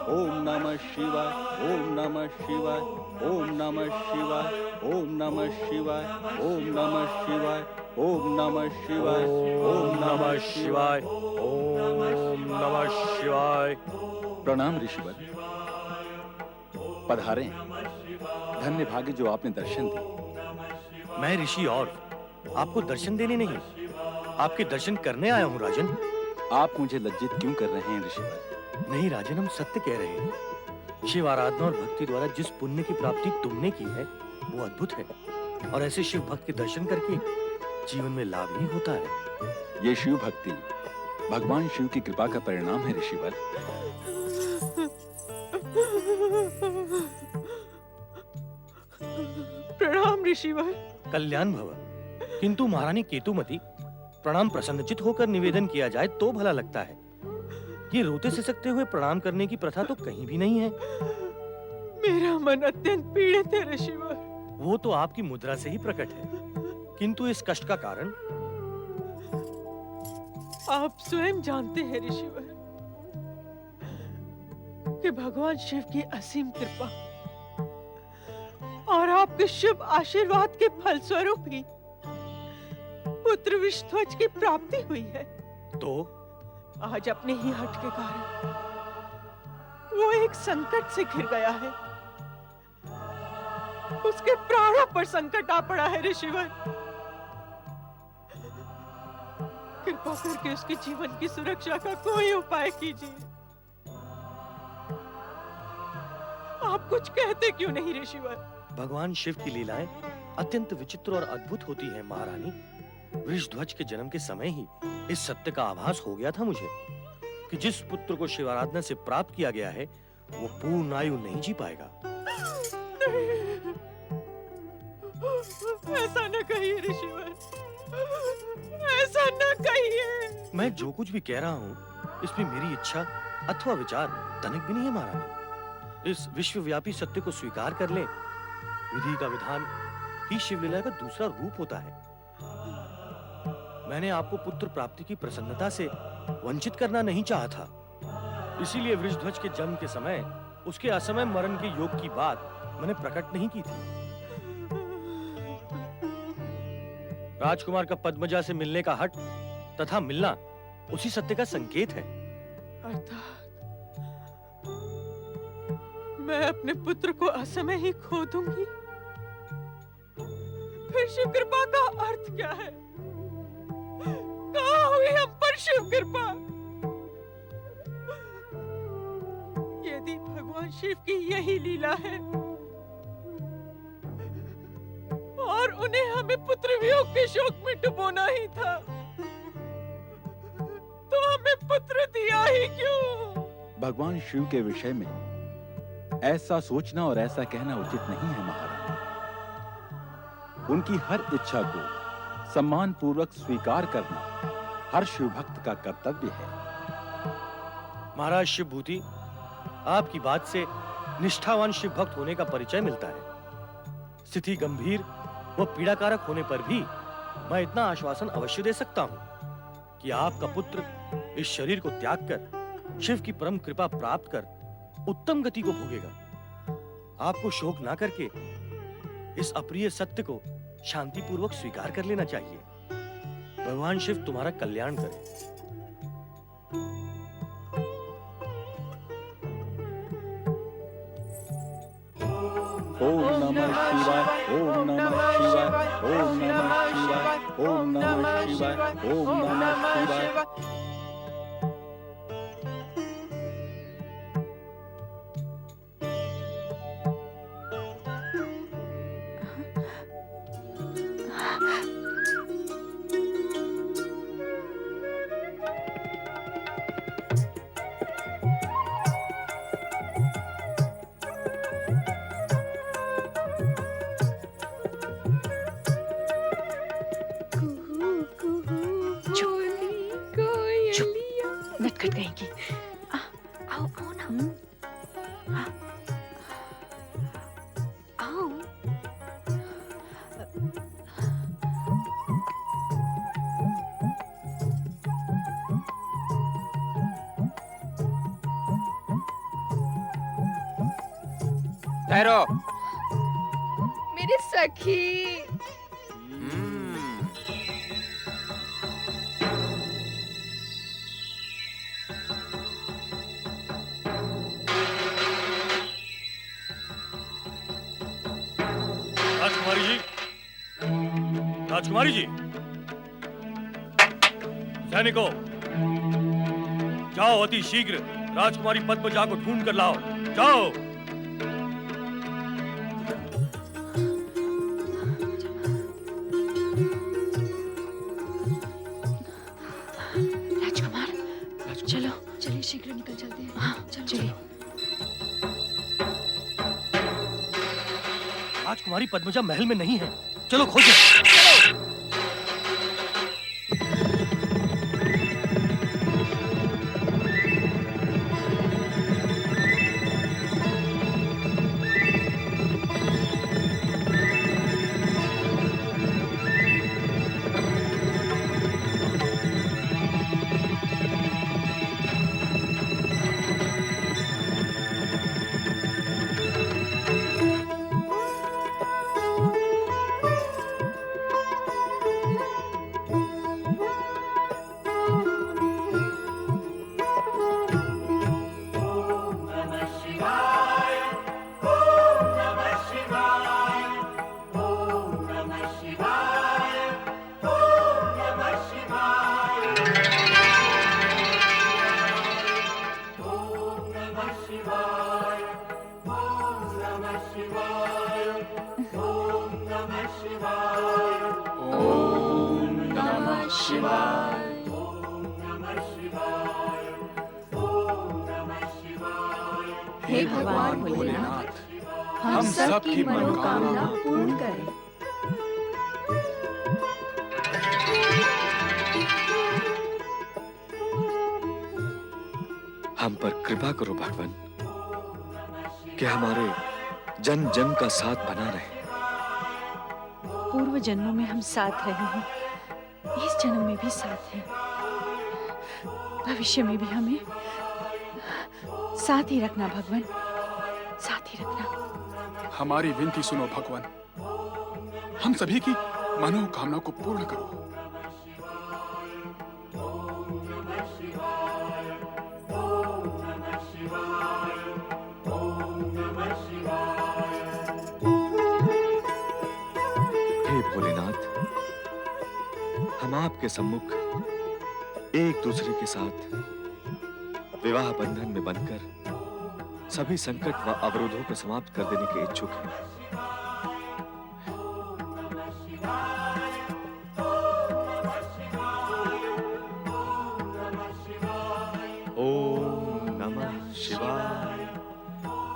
ओम नमः शिवाय, ओम नमः शिवाय, ओम नमः शिवाय, ओम नमः शिवाय, ओम नमः शिवाय, ओम नमः शिवाय, ओम नमः शिवाय, ओम नमः शिवाय। प्रणाम ऋषिवर। पधारें। धन्य भाग्य जो आपने दर्शन दिए। मैं ऋषि और आपको दर्शन देने नहीं, आपके दर्शन करने आया हूँ राजन। आप मुझे लज्जित क्यों कर रहे हैं ऋषिवर? नहीं राजन, हम सत्य कह रहे हैं। शिव आराधना और भक्ति द्वारा जिस पुण्य की प्राप्ति तुमने की है वो अद्भुत है, और ऐसे शिव भक्त के दर्शन करके जीवन में लाभ ही होता है। ये शिव भक्ति भगवान शिव की कृपा का परिणाम है ऋषिवर। प्रणाम ऋषिवर। कल्याण भव। किंतु महारानी केतुमती, प्रणाम प्रसन्नचित होकर निवेदन किया जाए तो भला लगता है। ये रोते सिसकते हुए प्रणाम करने की प्रथा तो कहीं भी नहीं है। मेरा मन अत्यंत पीड़ित है ऋषिवर। वो तो आपकी मुद्रा से ही प्रकट है, किंतु इस कष्ट का कारण आप स्वयं जानते हैं ऋषिवर कि भगवान शिव की असीम कृपा और आपके शुभ आशीर्वाद के फलस्वरूप ही पुत्र विष्णुध्वज की प्राप्ति हुई है। तो आज अपने ही हट के कारण वो एक संकट से घिर गया है। उसके प्राणों पर संकट आ पड़ा है ऋषिवर। कृपा करके उसके जीवन की सुरक्षा का कोई उपाय कीजिए। आप कुछ कहते क्यों नहीं ऋषिवर? भगवान शिव की लीलाएं अत्यंत विचित्र और अद्भुत होती हैं महारानी। वृषध्वज के जन्म के समय ही इस सत्य का आभास हो गया था मुझे कि जिस पुत्र को शिवाराधना से प्राप्त किया गया है वो पूर्ण आयु नहीं जी पाएगा। ऐसा न कहिए ऋषिवर, ऐसा न कहिए। मैं जो कुछ भी कह रहा हूँ इसमें मेरी इच्छा अथवा विचार तनिक भी नहीं है महारानी। इस विश्वव्यापी सत्य को स्वीकार कर ले। विधि का विधान ही शिवलीला का दूसरा रूप होता है। मैंने आपको पुत्र प्राप्ति की प्रसन्नता से वंचित करना नहीं चाहा था। इसीलिए वृषध्वज के जन्म के समय उसके असमय मरण के योग की बात मैंने प्रकट नहीं की थी। राजकुमार का पद्मजा से मिलने का हट तथा मिलना उसी सत्य का संकेत है। अर्थात मैं अपने पुत्र को असमय ही खो दूंगी। फिर शिव कृपा का अर्थ क्या है? कहाँ हुई हम पर शिव कृपा? यदि भगवान शिव की यही लीला है और उन्हें हमें पुत्र वियोग के शोक में डुबोना ही था, तो हमें पुत्र दिया ही क्यों? भगवान शिव के विषय में ऐसा सोचना और ऐसा कहना उचित नहीं है महारानी। उनकी हर इच्छा को सम्मान पूर्वक स्वीकार करना हर शिव भक्त का कर्तव्य है। महाराज शिवभूति, आपकी बात से निष्ठावान शिव भक्त होने का परिचय मिलता है। स्थिति गंभीर व पीड़ाकारक होने पर भी मैं इतना आश्वासन अवश्य दे सकता हूं कि आपका पुत्र इस शरीर को त्याग कर शिव की परम कृपा प्राप्त कर उत्तम गति को भोगेगा। आपको शोक ना करके इस अप्रिय सत्य को शांतिपूर्वक स्वीकार कर लेना चाहिए। भगवान शिव तुम्हारा कल्याण करे। ओम नमः शिवाय, ओम नमः शिवाय, ओम नमः शिवाय, ओम नमः शिवाय, ओम नमः शिवाय। ठहरो। मेरी सखी। राजकुमारी जी, राजकुमारी जी, सैनिकों, जाओ अति शीघ्र राजकुमारी पद्मजा को ढूंढ कर लाओ। जाओ। राजकुमार, चलो चलिए, शीघ्र निकल चलते हैं। हाँ चलिए। राजकुमारी पद्मजा महल में नहीं है, चलो खोजो। चलो। हे भगवान भोलेनाथ, हम सब की मनोकामना पूर्ण करें। हम पर कृपा करो भगवान, कि हमारे जन्म जन्म का साथ बना रहे। पूर्व जन्मों में हम साथ रहे हैं, इस जन्म में भी साथ हैं, भविष्य में भी हमें साथ ही रखना भगवान, साथ ही रखना। हमारी विनती सुनो भगवान, हम सभी की मनोकामना को पूर्ण करो। हे भोलेनाथ, हम आपके सम्मुख एक दूसरे के साथ विवाह बंधन में बंधकर सभी संकट व अवरोधों को समाप्त कर देने के इच्छुक हैं। ओम नमः शिवाय,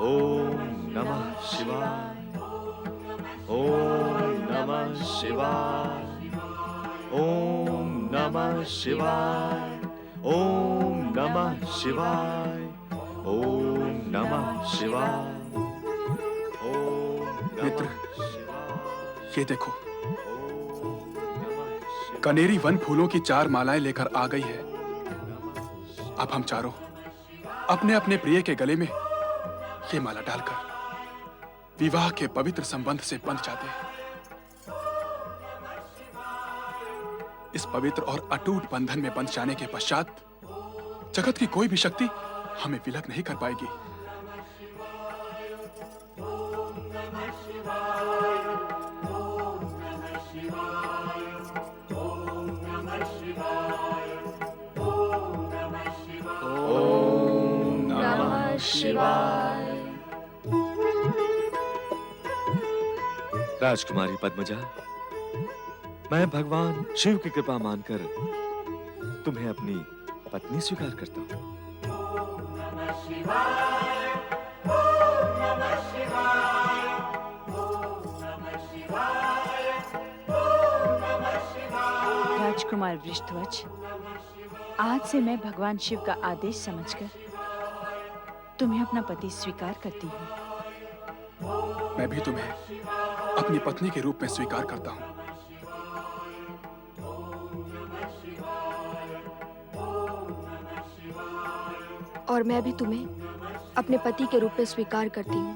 ओम नमः शिवाय, ओम नमः शिवाय, ओम नमः शिवाय, ओम नमः शिवाय, ओम नमः शिवाय, ओम मित्र, शिवाय। ये देखो, कनेरी वन फूलों की 4 मालाएं लेकर आ गई है। अब हम चारों अपने अपने प्रिय के गले में ये माला डालकर विवाह के पवित्र संबंध से बंध जाते हैं। इस पवित्र और अटूट बंधन में बंध जाने के पश्चात जगत की कोई भी शक्ति हमें विलग नहीं कर पाएगी। ओम नमः शिवाय। राजकुमारी पद्मजा, मैं भगवान शिव की कृपा मानकर तुम्हें अपनी पत्नी स्वीकार करता हूँ। राजकुमार वृषध्वज, आज से मैं भगवान शिव का आदेश समझकर तुम्हें अपना पति स्वीकार करती हूँ। मैं भी तुम्हें अपनी पत्नी के रूप में स्वीकार करता हूँ। और मैं भी तुम्हें अपने पति के रूप में स्वीकार करती हूँ।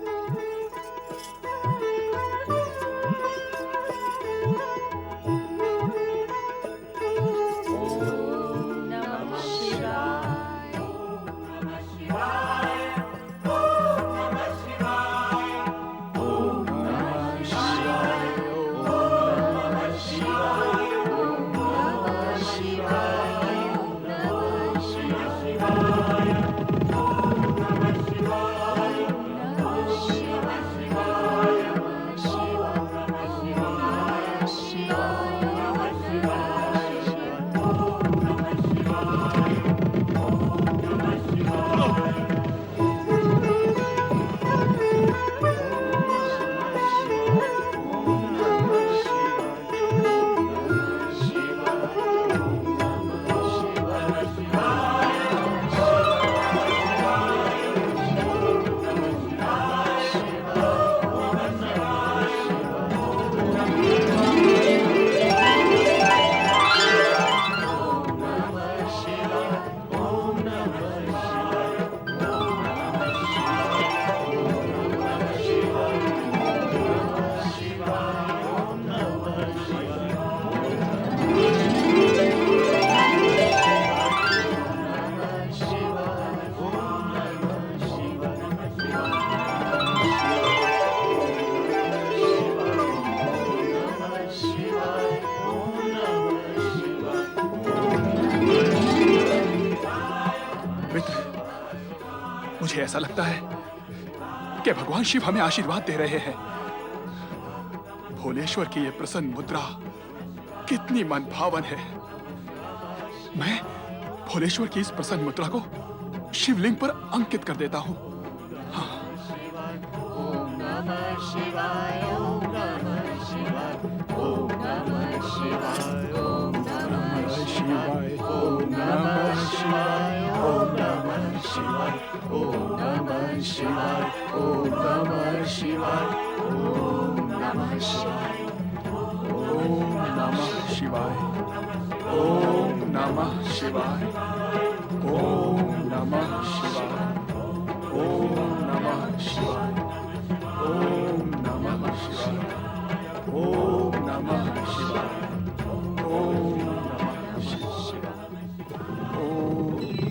मुझे ऐसा लगता है कि भगवान शिव हमें आशीर्वाद दे रहे हैं। भोलेश्वर की ये प्रसन्न मुद्रा कितनी मनभावन है। मैं भोलेश्वर की इस प्रसन्न मुद्रा को शिवलिंग पर अंकित कर देता हूँ। शिवाय, ओम नमः शिवाय, ओम नमः शिवाय, ओम नमः शिवाय, ओम नमः शिवाय, ओम नमः शिवाय, ओम नमः शिवाय, ओम।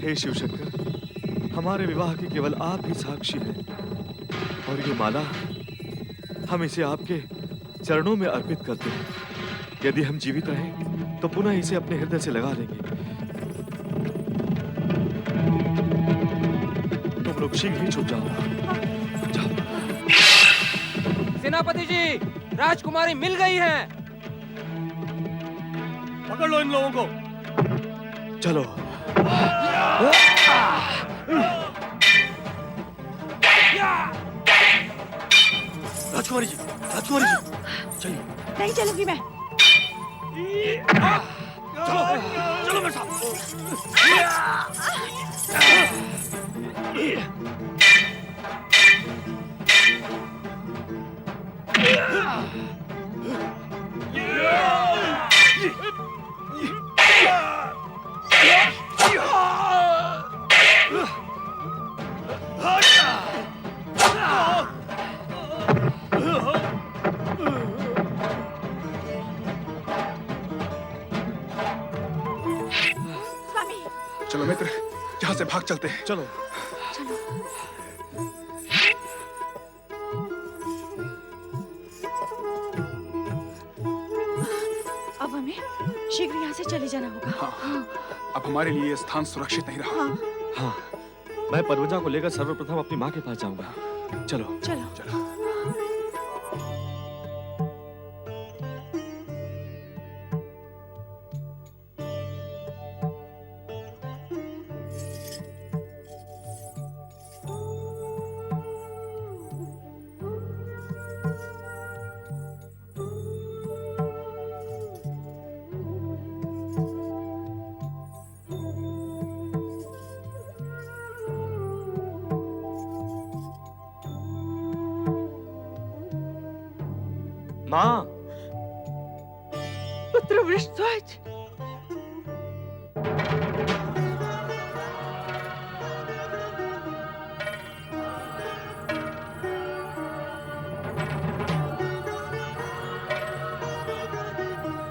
हे शिवशंकर, हमारे विवाह के केवल आप ही साक्षी हैं और ये माला हम इसे आपके चरणों में अर्पित करते हैं। यदि हम जीवित रहें तो पुनः इसे अपने हृदय से लगा लेंगे। तुम लोग शीघ्र ही छूट जाओ। सेनापति जी, राजकुमारी मिल गई है। पकड़ लो इन लोगों को। चलो। राजकुमारी जी, राजकुमारी जी, चलिए। नहीं चलूंगी मैं। चलो, चलो मेरे साथ। चलो मित्र, यहाँ से भाग चलते हैं। चलो। अब हमें शीघ्र यहाँ से चले जाना होगा। हाँ, अब हमारे लिए ये स्थान सुरक्षित नहीं रहा। हाँ, मैं परवजा को लेकर सर्वप्रथम अपनी माँ के पास जाऊंगा। चलो। चलो। चलो। माँ, पुत्र वृषध्वज,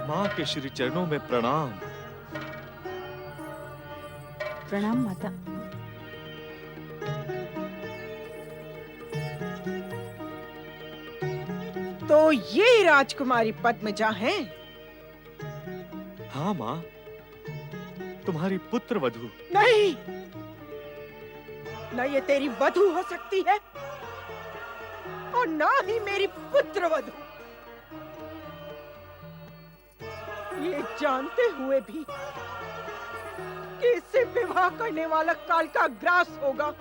माँ के श्री चरणों में प्रणाम। प्रणाम माता। तो ये राजकुमारी पद्मजा हैं? हाँ माँ, तुम्हारी पुत्र वधू। नहीं, न ये तेरी वधू हो सकती है और ना ही मेरी पुत्र वधू। ये जानते हुए भी कि इससे विवाह करने वाला काल का ग्रास होगा,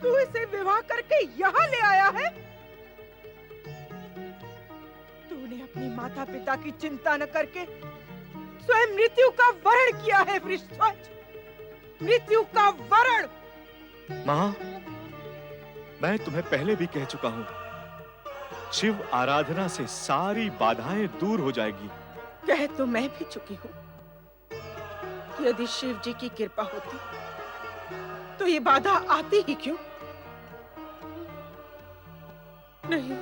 तू इसे विवाह करके यहाँ ले आया है। तूने अपनी माता पिता की चिंता न करके स्वयं मृत्यु का वरण किया है वृषध्वज, मृत्यु का वरण। माँ, मैं तुम्हें पहले भी कह चुका हूँ, शिव आराधना से सारी बाधाएं दूर हो जाएगी। कह तो मैं भी चुकी हूँ कि यदि शिव जी की कृपा होती तो ये बाधा आती ही क्यों? नहीं,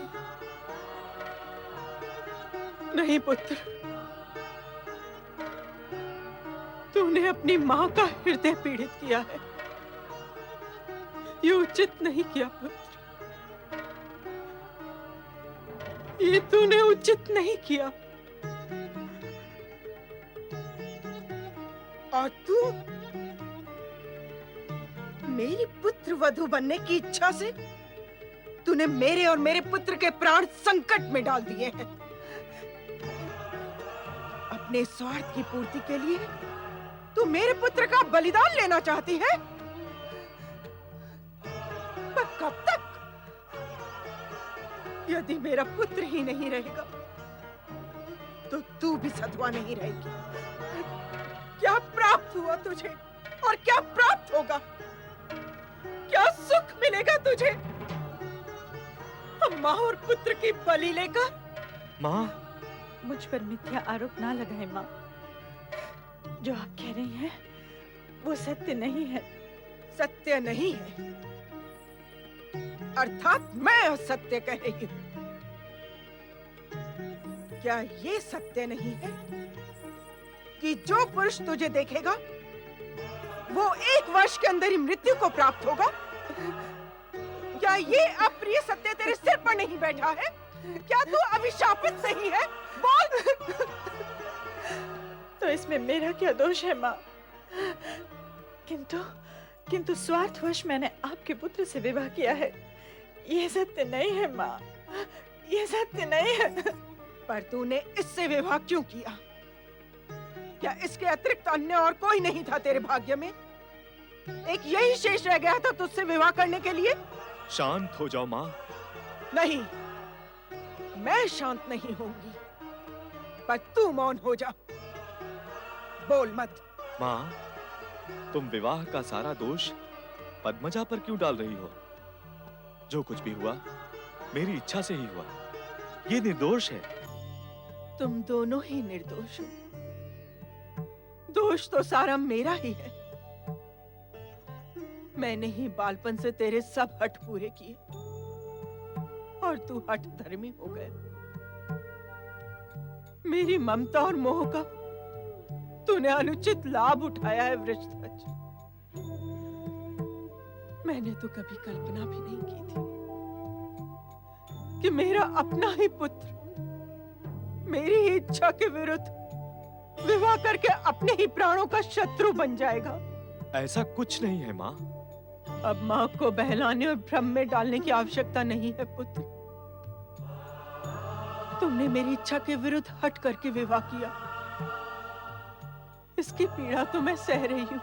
नहीं पुत्र, तूने अपनी माँ का हृदय पीड़ित किया है। ये उचित नहीं किया पुत्र, ये तूने उचित नहीं किया। और तू मेरी पुत्र वधू बनने की इच्छा से तूने मेरे और मेरे पुत्र के प्राण संकट में डाल दिए हैं। अपने स्वार्थ की पूर्ति के लिए तू मेरे पुत्र का बलिदान लेना चाहती है? पर कब तक? यदि मेरा पुत्र ही नहीं रहेगा तो तू भी सधवा नहीं रहेगी। क्या प्राप्त हुआ तुझे और क्या प्राप्त होगा? क्या सुख मिलेगा तुझे? हम माँ और पुत्र की बलि लेकर? माँ, मुझ पर मिथ्या आरोप ना लगाए माँ। जो आप कह रही हैं वो सत्य नहीं है। सत्य नहीं है अर्थात मैं असत्य कह रही हूँ। क्या ये सत्य नहीं है कि जो पुरुष तुझे देखेगा वो 1 वर्ष के अंदर ही मृत्यु को प्राप्त होगा? क्या ये अप्रिय सत्य तेरे सिर पर नहीं बैठा है? क्या तू अभिशापित नहीं है? बोल। तो इसमें मेरा क्या दोष है माँ? किंतु स्वार्थवश मैंने आपके पुत्र से विवाह किया है। ये सत्य नहीं है माँ, ये सत्य नहीं है। पर तूने इससे विवाह क्यों किया? क्या इसके अतिरिक्त अन्य और कोई नहीं था तेरे भाग्य में? एक यही शेष रह गया था तुझसे विवाह करने के लिए? शांत हो जाओ माँ। नहीं, मैं शांत नहीं होंगी, पर तू मौन हो जा, बोल मत। माँ, तुम विवाह का सारा दोष पद्मजा पर क्यों डाल रही हो? जो कुछ भी हुआ मेरी इच्छा से ही हुआ। ये निर्दोष है। तुम दोनों ही निर्दोष हो। दोष तो सारा मेरा ही है। मैंने ही बालपन से तेरे सब हठ पूरे किए और तू हठ धर्मी हो गया। मेरी ममता और मोह का तूने अनुचित लाभ उठाया है वृषध्वज। मैंने तो कभी कल्पना भी नहीं की थी कि मेरा अपना ही पुत्र मेरी ही इच्छा के विरुद्ध विवाह करके अपने ही प्राणों का शत्रु बन जाएगा। ऐसा कुछ नहीं है माँ। अब माँ को बहलाने और भ्रम में डालने की आवश्यकता नहीं है पुत्र। तुमने मेरी इच्छा के विरुद्ध हट करके विवाह किया। इसकी पीड़ा तो मैं सह रही हूँ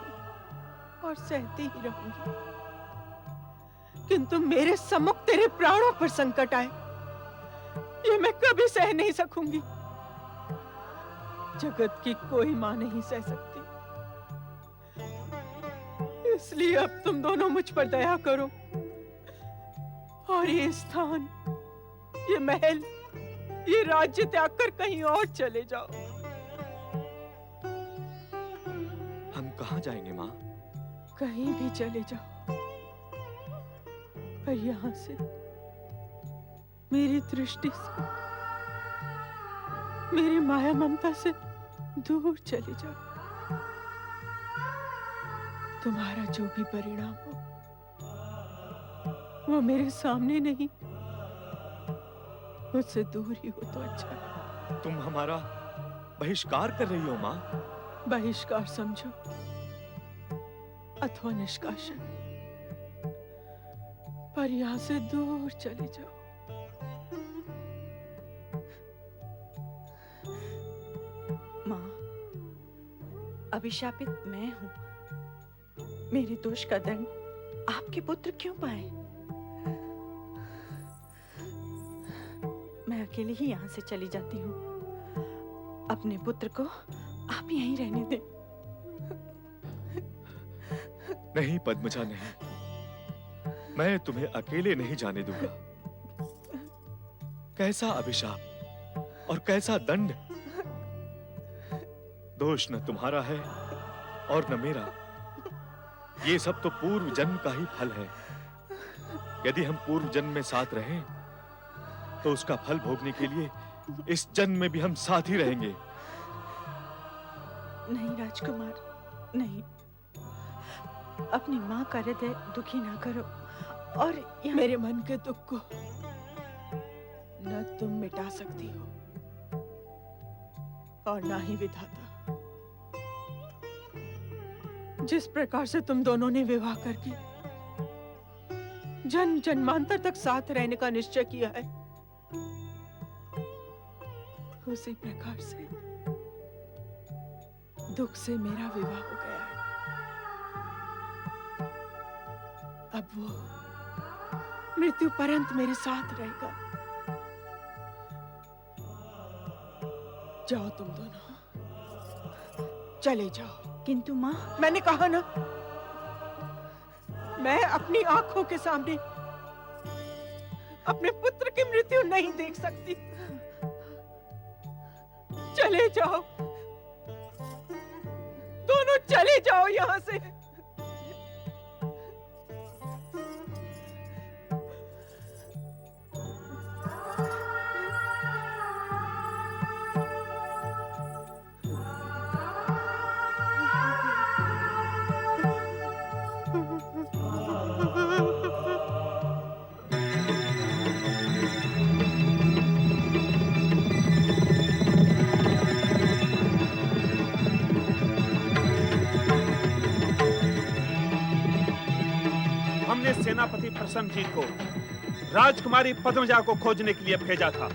और सहती ही रहूंगी, किंतु मेरे सम्मुख तेरे प्राणों पर संकट आए, ये मैं कभी सह नहीं सकूंगी। जगत की कोई मां नहीं सह सकती। इसलिए अब तुम दोनों मुझ पर दया करो और ये स्थान, ये महल, ये राज्य त्याग कर कहीं और चले जाओ। हम कहाँ जाएंगे माँ? कहीं भी चले जाओ, पर यहाँ से, मेरी दृष्टि से, मेरी माया ममता से दूर चले जाओ। तुम्हारा जो भी परिणाम हो वो मेरे सामने नहीं, उससे दूर ही हो तो अच्छा है। तुम हमारा बहिष्कार कर रही हो माँ। बहिष्कार समझो अथवा निष्कासन, पर यहाँ से दूर चले जाओ। माँ, अभिशापित मैं हूँ। मेरे दोष का दंड आपके पुत्र क्यों पाए? मैं अकेली ही यहाँ से चली जाती हूँ। अपने पुत्र को आप यहीं रहने दें। नहीं पद्मजा, नहीं, मैं तुम्हें अकेले नहीं जाने दूंगा। कैसा अभिशाप और कैसा दंड! दोष न तुम्हारा है और न मेरा। ये सब तो पूर्व जन्म का ही फल है। यदि हम पूर्व जन्म में साथ रहें तो उसका फल भोगने के लिए इस जन्म में भी हम साथ ही रहेंगे। नहीं राजकुमार, नहीं। अपनी माँ का हृदय दुखी ना करो। और मेरे मन के दुख को न तुम मिटा सकती हो और ना ही विधाता। जिस प्रकार से तुम दोनों ने विवाह करके जन्म जन्मांतर तक साथ रहने का निश्चय किया है, उसी प्रकार से दुख से मेरा विवाह हो गया है। अब वो मृत्यु पर्यंत मेरे साथ रहेगा। जाओ तुम दोनों, चले जाओ। किंतु माँ, मैंने कहा ना, मैं अपनी आंखों के सामने अपने पुत्र की मृत्यु नहीं देख सकती। चले जाओ, दोनों चले जाओ यहां से। हमने सेनापति प्रसन्नजीत को राजकुमारी पद्मजा को खोजने के लिए भेजा था,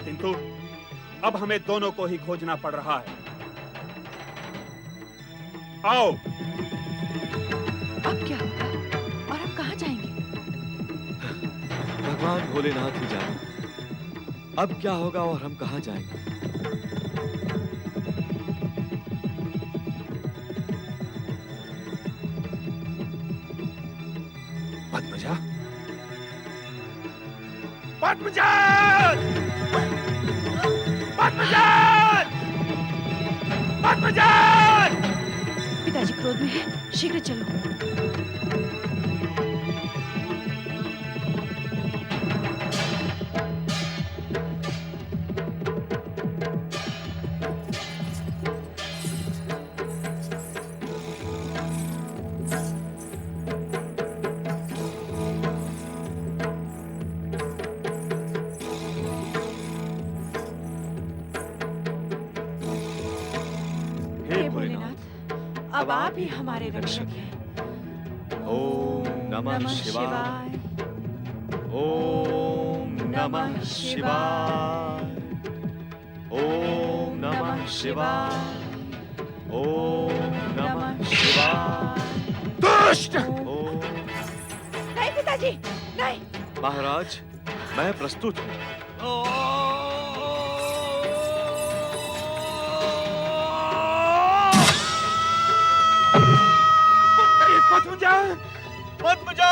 किंतु अब हमें दोनों को ही खोजना पड़ रहा है। आओ। अब क्या होगा और हम कहाँ जाएंगे? भगवान भोलेनाथ ही जाने अब क्या होगा और हम कहाँ जाएंगे। पद्मजा, पद्मजा, पद्मजा, पद्मजा! पिताजी क्रोध में है, शीघ्र चलो। हे भोलेनाथ, अब आप ही हमारे रक्षक हैं। ओम नमः शिवाय। ओम नमः शिवाय। ओम नमः शिवाय। ओम नमः शिवाय। दुष्ट! नहीं पिताजी, नहीं। महाराज, मैं प्रस्तुत हूँ। पद्मजा! पद्मजा!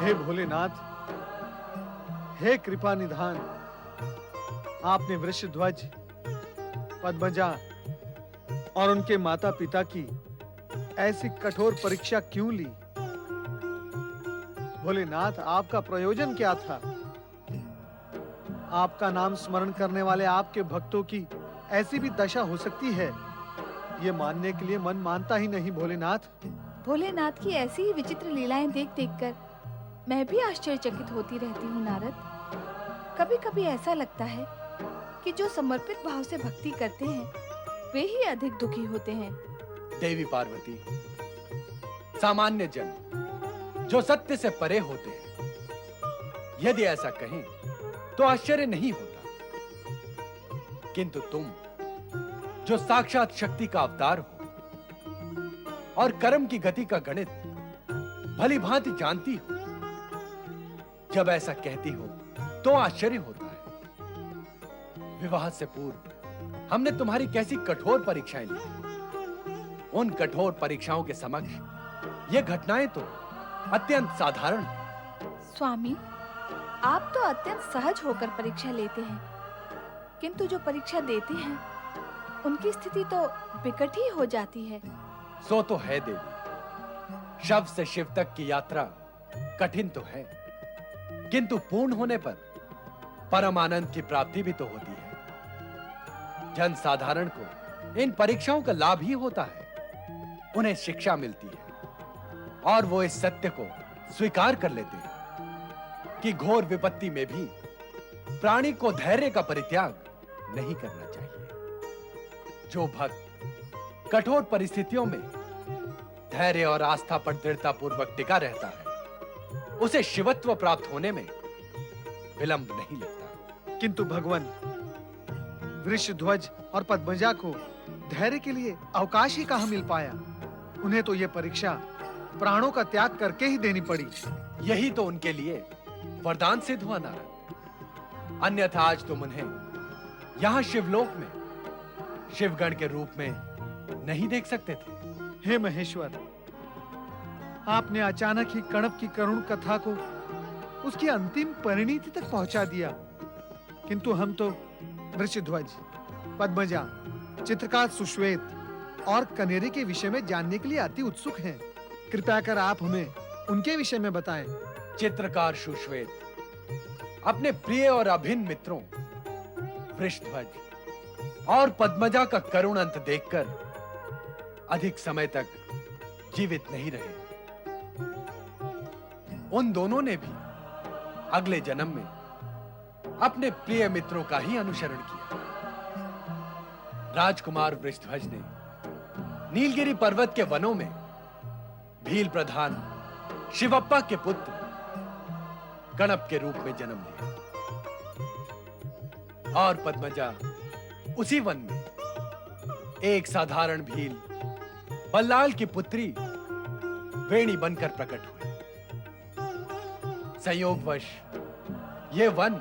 हे भोलेनाथ, हे कृपा निधान, आपने वृषध्वज, पद्मजा और उनके माता पिता की ऐसी कठोर परीक्षा क्यों ली? भोलेनाथ, आपका प्रयोजन क्या था? आपका नाम स्मरण करने वाले आपके भक्तों की ऐसी भी दशा हो सकती है, ये मानने के लिए मन मानता ही नहीं। भोलेनाथ, भोलेनाथ की ऐसी ही विचित्र लीलाएं देख देखकर मैं भी आश्चर्यचकित होती रहती हूँ नारद। कभी कभी ऐसा लगता है कि जो समर्पित भाव से भक्ति करते हैं वे ही अधिक दुखी होते हैं। देवी पार्वती, सामान्य जन जो सत्य से परे होते हैं, यदि ऐसा कहें तो आश्चर्य नहीं होता, किंतु तुम जो साक्षात शक्ति का अवतार हो और कर्म की गति का गणित भली भांति जानती हो, जब ऐसा कहती हो तो आश्चर्य होता है। विवाह से पूर्व हमने तुम्हारी कैसी कठोर परीक्षाएं ली, उन कठोर परीक्षाओं के समक्ष ये घटनाएं तो अत्यंत साधारण हैं। स्वामी, आप तो अत्यंत सहज होकर परीक्षा लेते हैं, किंतु जो परीक्षा देते हैं उनकी स्थिति तो विकट ही हो जाती है। सो तो है देवी, शव से शिव तक की यात्रा कठिन तो है, किंतु पूर्ण होने पर परम आनंद की प्राप्ति भी तो होती है। जन साधारण को इन परीक्षाओं का लाभ ही होता है, उन्हें शिक्षा मिलती है और वो इस सत्य को स्वीकार कर लेते हैं कि घोर विपत्ति में भी प्राणी को धैर्य का परित्याग नहीं करना चाहिए। जो भक्त कठोर परिस्थितियों में धैर्य और आस्था पर दृढ़ता पूर्वक टिका रहता है, उसे शिवत्व प्राप्त होने में विलंब नहीं लगता। किंतु भगवान, वृषध्वज और पद्मजा को धैर्य के लिए अवकाश ही कहां मिल पाया। उन्हें तो यह परीक्षा प्राणों का त्याग करके ही देनी पड़ी। यही तो उनके लिए वरदान सिद्ध हुआ नारद। अन्यथा आज तुम उन्हें यहां शिवलोक में शिवगण के रूप में नहीं देख सकते थे। हे महेश्वर, आपने अचानक ही कणप की करुण कथा को उसकी अंतिम परिणति तक पहुंचा दिया, किंतु हम तो वृषध्वज, पद्मजा, चित्रकार सुश्वेत और कनेरी के विषय में जानने के लिए अति उत्सुक हैं। कृपया कर आप हमें उनके विषय में बताएं। चित्रकार सुश्वेत अपने प्रिय और अभिन्न मित्रों वृषध्वज और पद्मजा का करुण अंत देखकर अधिक समय तक जीवित नहीं रहे। उन दोनों ने भी अगले जन्म में अपने प्रिय मित्रों का ही अनुसरण किया। राजकुमार वृषध्वज ने नीलगिरी पर्वत के वनों में भील प्रधान शिवप्पा के पुत्र गणप के रूप में जन्म लिया और पद्मजा उसी वन में एक साधारण भील बल्लाल की पुत्री वेणी बनकर प्रकट हुए। संयोगवश यह वन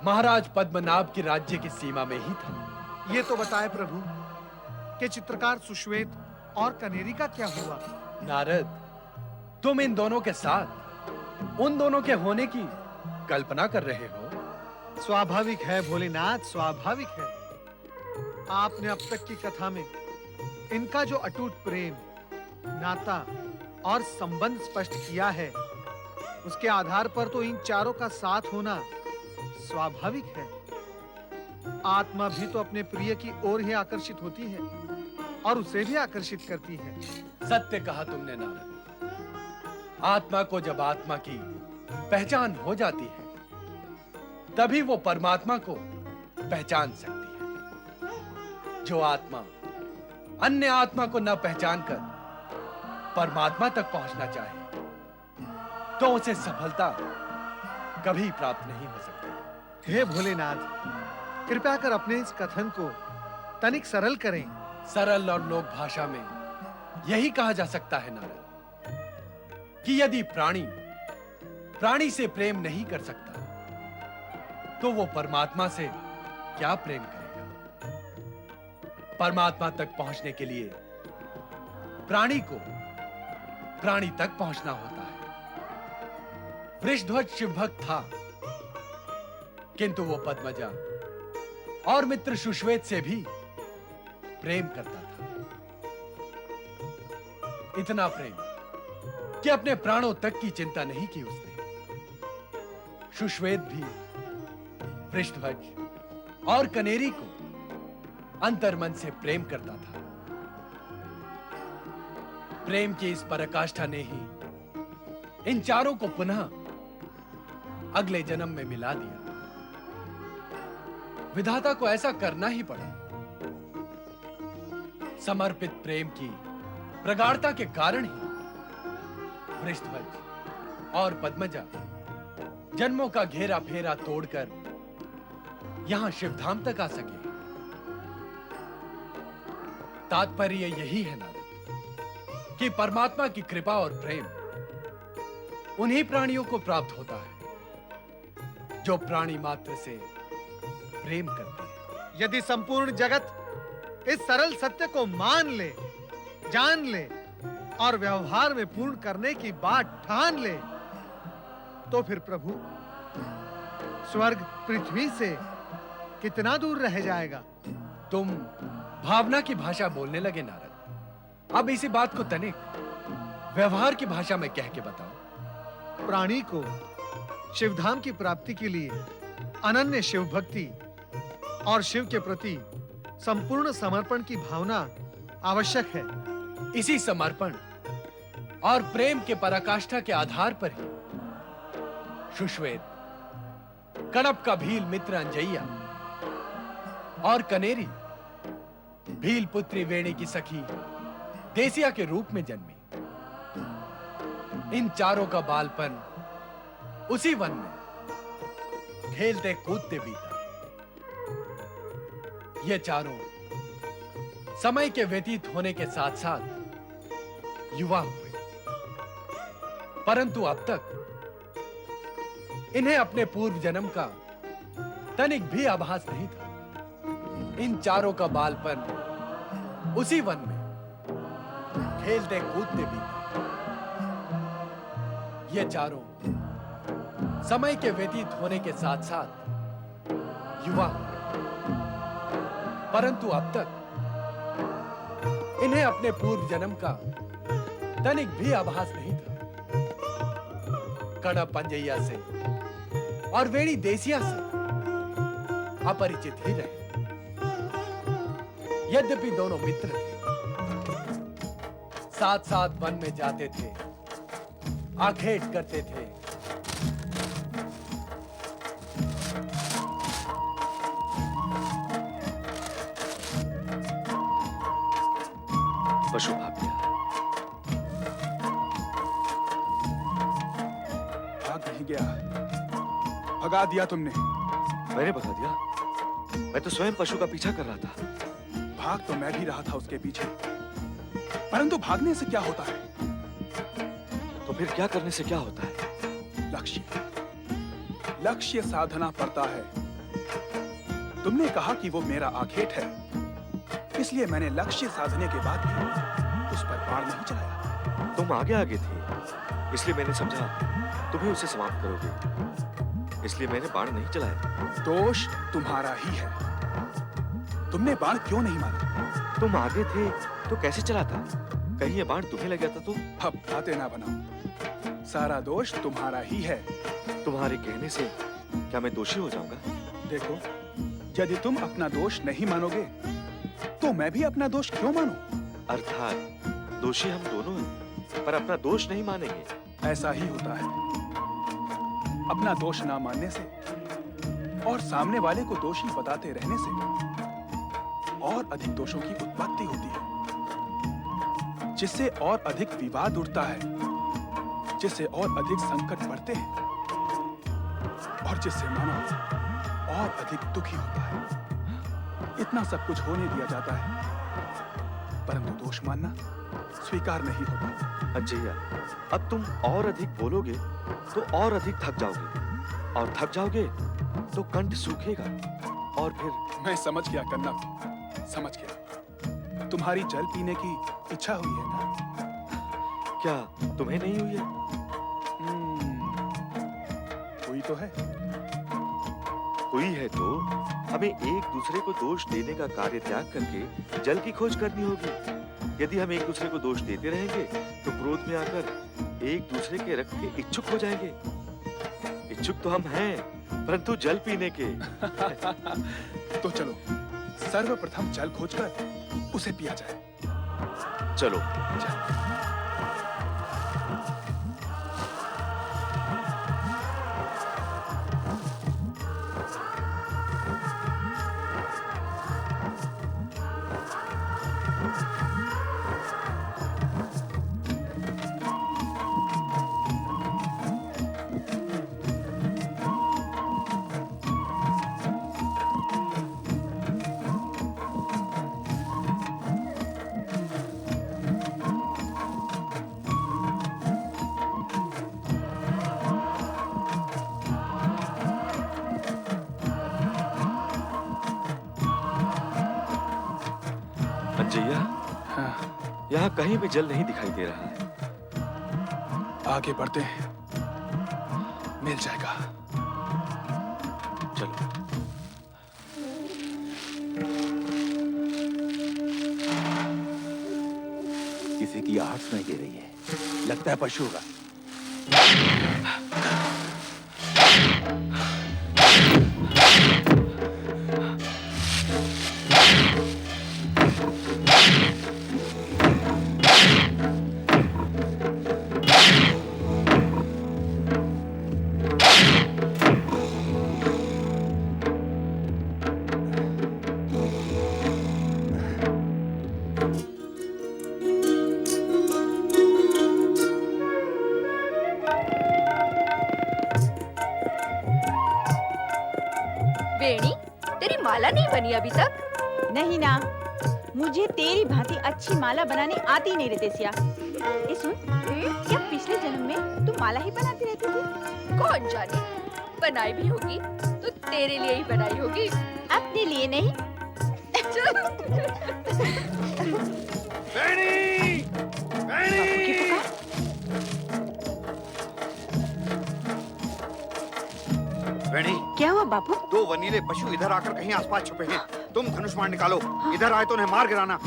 महाराज पद्मनाभ की राज्य की सीमा में ही था। ये तो बताए प्रभु कि चित्रकार सुश्वेत और कनेरी का क्या हुआ। नारद, तुम इन दोनों के साथ उन दोनों के होने की कल्पना कर रहे हो। स्वाभाविक है भोलेनाथ, स्वाभाविक है। आपने अब तक की कथा में इनका जो अटूट प्रेम, नाता और संबंध स्पष्ट किया है, उसके आधार पर तो इन चारों का साथ होना स्वाभाविक है। आत्मा भी तो अपने प्रिय की ओर ही आकर्षित होती है और उसे भी आकर्षित करती है। सत्य कहा तुमने नारद। आत्मा को जब आत्मा की पहचान हो जाती है, तभी वो परमात्मा को पहचान सकती है। जो आत्मा अन्य आत्मा को न पहचान कर परमात्मा तक पहुंचना चाहे, तो उसे सफलता कभी प्राप्त नहीं हो सकती। हे भोलेनाथ, कृपया कर अपने इस कथन को तनिक सरल करें। सरल और लोक भाषा में यही कहा जा सकता है नारद कि यदि प्राणी से प्रेम नहीं कर सकता, तो वो परमात्मा से क्या प्रेम करेगा। परमात्मा तक पहुंचने के लिए प्राणी को प्राणी तक पहुंचना होता है। वृषध्वज शिवभक्त था, किंतु वो पद्मजा और मित्र सुश्वेत से भी प्रेम करता था। इतना प्रेम कि अपने प्राणों तक की चिंता नहीं की उसने। सुश्वेत भी वृषध्वज और कनेरी को अंतर्मन से प्रेम करता था। प्रेम की इस पराकाष्ठा ने ही इन चारों को पुनः अगले जन्म में मिला दिया। विधाता को ऐसा करना ही पड़ा। समर्पित प्रेम की प्रगाढ़ता के कारण ही वृषध्वज और पद्मजा जन्मों का घेरा फेरा तोड़कर यहां शिवधाम तक आ सके। तात्पर्य यही है नारद कि परमात्मा की कृपा और प्रेम उन्हीं प्राणियों को प्राप्त होता है जो प्राणी मात्र से प्रेम करते हैं। यदि संपूर्ण जगत इस सरल सत्य को मान ले, जान ले और व्यवहार में पूर्ण करने की बात ठान ले, तो फिर प्रभु स्वर्ग पृथ्वी से कितना दूर रह जाएगा। तुम भावना की भाषा बोलने लगे नारद। अब इसी बात को तनिक व्यवहार की भाषा में कह के बताओ। प्राणी को शिवधाम की प्राप्ति के लिए अनन्य शिव भक्ति और शिव के प्रति संपूर्ण समर्पण की भावना आवश्यक है। इसी समर्पण और प्रेम के पराकाष्ठा के आधार पर ही सुश्वेत, कणप का भील मित्र अंजैया और कनेरी भील पुत्री वेणी की सखी देसिया के रूप में जन्मी। इन चारों का बालपन उसी वन में खेलते कूदते बीता। ये चारों समय के व्यतीत होने के साथ साथ युवा हुए, परंतु अब तक इन्हें अपने पूर्व जन्म का तनिक भी आभास नहीं था। इन चारों का बालपन उसी वन में खेलते कूदते बीता। ये चारों समय के व्यतीत होने के साथ साथ युवा हुए, परंतु अब तक इन्हें अपने पूर्व जन्म का तनिक भी आभास नहीं था। कणप अंजैया से और वेणी देसिया से अपरिचित ही रहे। यद्यपि दोनों मित्र थे, साथ साथ वन में जाते थे, आखेट करते थे, पशु भाग गया। भाग नहीं गया, भगा दिया तुमने। मैंने भगा दिया? मैं तो स्वयं पशु का पीछा कर रहा था। भाग तो मैं भी रहा था उसके पीछे, परंतु भागने से क्या होता है? तो फिर क्या करने से क्या होता है? लक्ष्य, लक्ष्य साधना पड़ता है। तुमने कहा कि वो मेरा आखेट है, इसलिए मैंने लक्ष्य साधने के बाद भी उस पर बाण नहीं चलाया। तुम आगे आगे थे, इसलिए मैंने समझा तुम्हें उसे समाप्त करोगे, इसलिए मैंने बाण नहीं चलाया। दोष तुम्हारा ही है। तुमने बाण क्यों नहीं मारा? तुम आगे थे तो कैसे चलाता? कहीं ये बाण तुम्हें लग गया था तो? अब बातें ना बनाओ, सारा दोष तुम्हारा ही है। तुम्हारे कहने से क्या मैं दोषी हो जाऊंगा? देखो, यदि तुम अपना दोष नहीं मानोगे तो मैं भी अपना दोष क्यों मानूं? अर्थात दोषी हम दोनों हैं, पर अपना दोष नहीं मानेंगे। ऐसा ही होता है। अपना दोष ना मानने से और सामने वाले को दोषी बताते रहने से और अधिक दोषों की उत्पत्ति होती है, जिससे और अधिक विवाद उठता है, जिससे और अधिक संकट बढ़ते हैं और जिससे मानव और अधिक दुखी होता है। इतना सब कुछ होने दिया जाता है, परंतु दोष मानना स्वीकार नहीं होता। अंजैया, अब तुम और अधिक बोलोगे तो और अधिक थक जाओगे, और थक जाओगे तो कंठ सूखेगा, और फिर मैं समझ गया कन्नप, समझ गया। तुम्हारी जल पीने की इच्छा हुई है ना? क्या तुम्हें नहीं हुई है? हुई तो है। हुई है तो हमें एक दूसरे को दोष देने का कार्य त्याग करके जल की खोज करनी होगी। यदि हम एक दूसरे को दोष देते रहेंगे तो क्रोध में आकर एक दूसरे के रक्त के इच्छुक हो जाएंगे। इच्छुक तो हम हैं, परंतु जल पीने के। तो चलो सर्वप्रथम जल खोजकर उसे पिया जाए। चलो। यहाँ कहीं भी जल नहीं दिखाई दे रहा है। आगे बढ़ते हैं, मिल जाएगा। चलो। किसी की आहट सुनाई दे रही है, लगता है पशु होगा। वेणी, तेरी माला नहीं बनी अभी तक? नहीं ना, मुझे तेरी भांति अच्छी माला बनाने आती नहीं रे देसिया। ए सुन, क्या पिछले जन्म में तू माला ही बनाती रहती थी? कौन जाने, बनाई भी होगी तो तेरे लिए ही बनाई होगी, अपने लिए नहीं। बापू की पुकार। वेणी, क्या हुआ बापू? दो वनीले पशु इधर आकर कहीं आसपास छुपे हैं। तुम धनुष्मान निकालो, इधर आए तो उन्हें मार गिराना।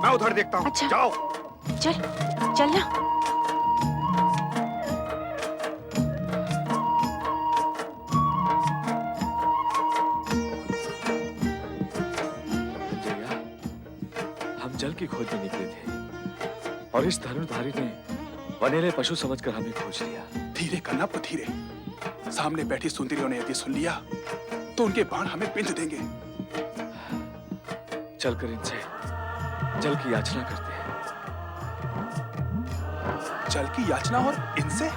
मैं उधर देखता हूँ। अच्छा। जाओ। चल, चलना। जया, हम जल की खोज में निकले थे और इस धनुर्धारी ने वनेले पशु समझकर हमें खोज लिया। धीरे कन्नप, धीरे। सामने बैठी सुंदरियों ने यदि सुन लिया तो उनके बाण हमें बिंध देंगे। चलकर इनसे जल की याचना करते हैं। जल की याचना और इनसे?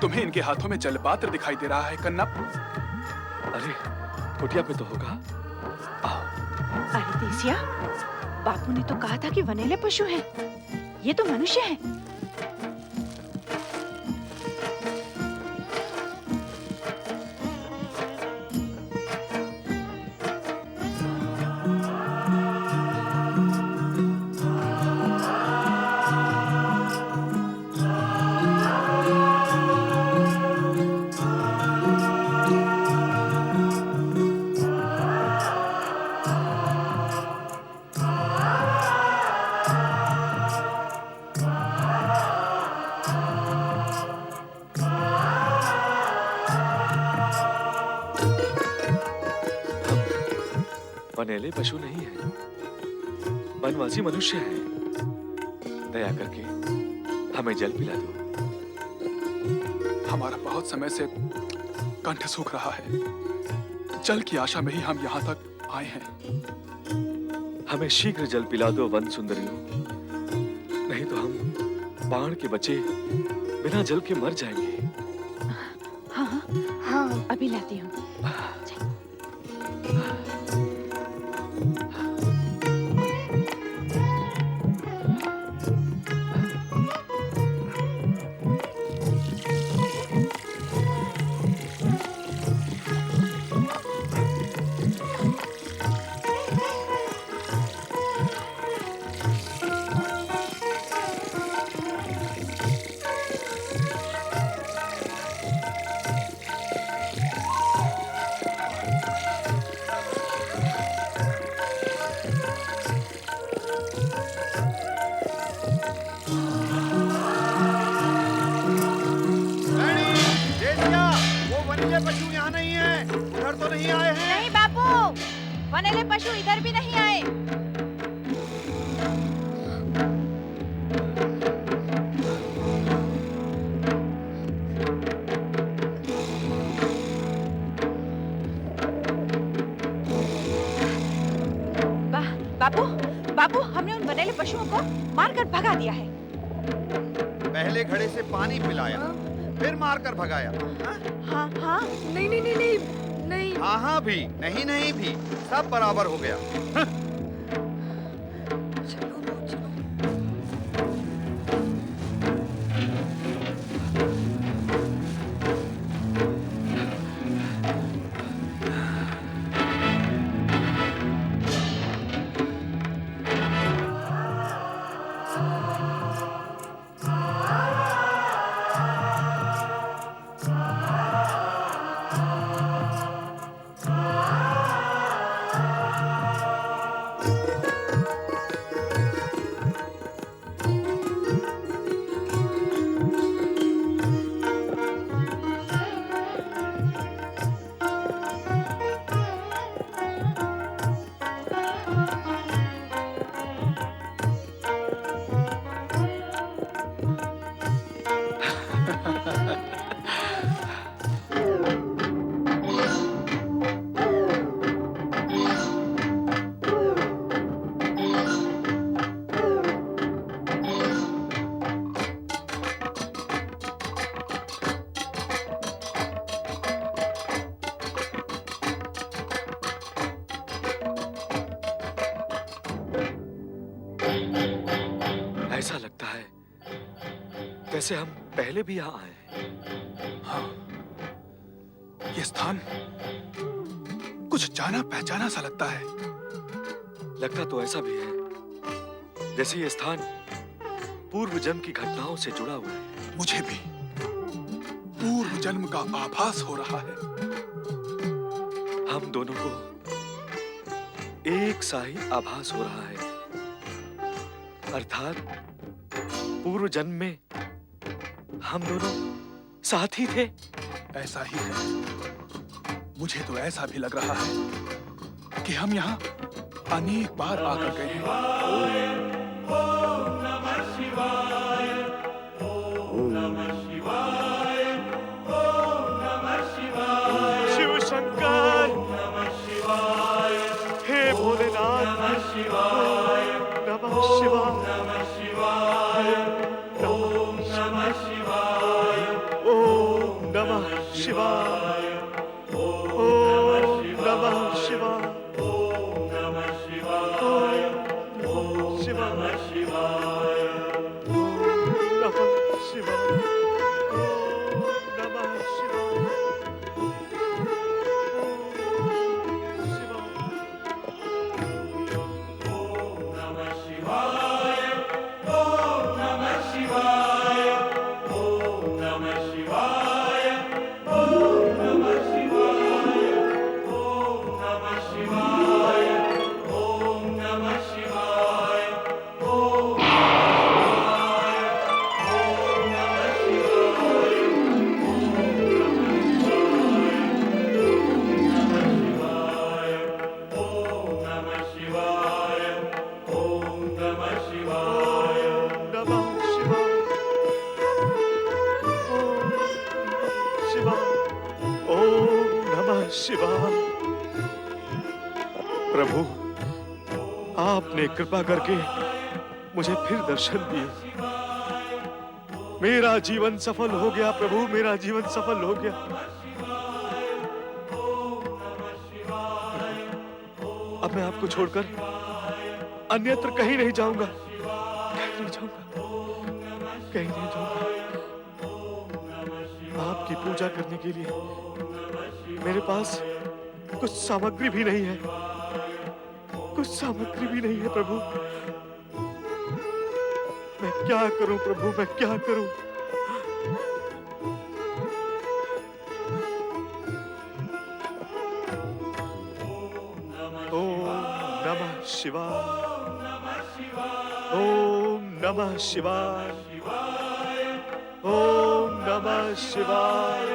तुम्हें इनके हाथों में जलपात्र दिखाई दे रहा है कन्नप? अरे कुटिया पे तो होगा। आओ। अरे देसिया, बापू ने तो कहा था कि वनेले पशु हैं। ये तो मनुष्य हैं। वनेले पशु नहीं है, वनवासी मनुष्य है। दया करके हमें जल पिला दो। हमारा बहुत समय से कंठ सूख रहा है। जल की आशा में ही हम यहाँ तक आए हैं। हमें शीघ्र जल पिला दो वन सुंदरियों, नहीं तो हम बाण के बचे बिना जल के मर जाएंगे। हाँ, हाँ, अभी लाती हूँ। पशु यहाँ नहीं है, उधर तो नहीं आए हैं। नहीं बापू, वनेले पशु इधर भी नहीं आए। बापू, बापू, हमने उन वनेले पशुओं को मारकर भगा दिया है। पहले घड़े से पानी पिलाया, फिर मारकर भगाया। हाँ, हाँ। नहीं नहीं नहीं नहीं नहीं। हाँ हाँ भी, नहीं नहीं भी, सब बराबर हो गया। वैसे हम पहले भी यहाँ आए हैं। हाँ, ये स्थान कुछ जाना पहचाना सा लगता है। लगता तो ऐसा भी है जैसे ये स्थान पूर्व जन्म की घटनाओं से जुड़ा हुआ है। मुझे भी पूर्व जन्म का आभास हो रहा है। हम दोनों को एक सा ही आभास हो रहा है, अर्थात पूर्व जन्म में हम दोनों साथ ही थे। ऐसा ही है। मुझे तो ऐसा भी लग रहा है कि हम यहाँ अनेक बार आकर गए हैं। शिव शंकर, हे भोलेनाथ, नमः शिवाय, नमः शिवाय, ओम नमः शिवाय, ओम नमः शिवाय, ओम नमः शिवाय, ओम नमः शिवाय, ओम नमः शिवाय, ओम नमः शिवाय। प्रभु, आपने कृपा करके मुझे फिर दर्शन दिए। मेरा जीवन सफल हो गया प्रभु, मेरा जीवन सफल हो गया। अब मैं आपको छोड़कर अन्यत्र कहीं नहीं जाऊंगा, कहीं नहीं जाऊंगा, कहीं नहीं जाऊंगा। आपकी पूजा करने के लिए मेरे पास कुछ सामग्री भी नहीं है, कुछ सामग्री भी नहीं है प्रभु। मैं क्या करूं प्रभु, मैं क्या करूं? ओम नमः शिवाय, ओम नमः शिवाय, ओम नमः शिवाय,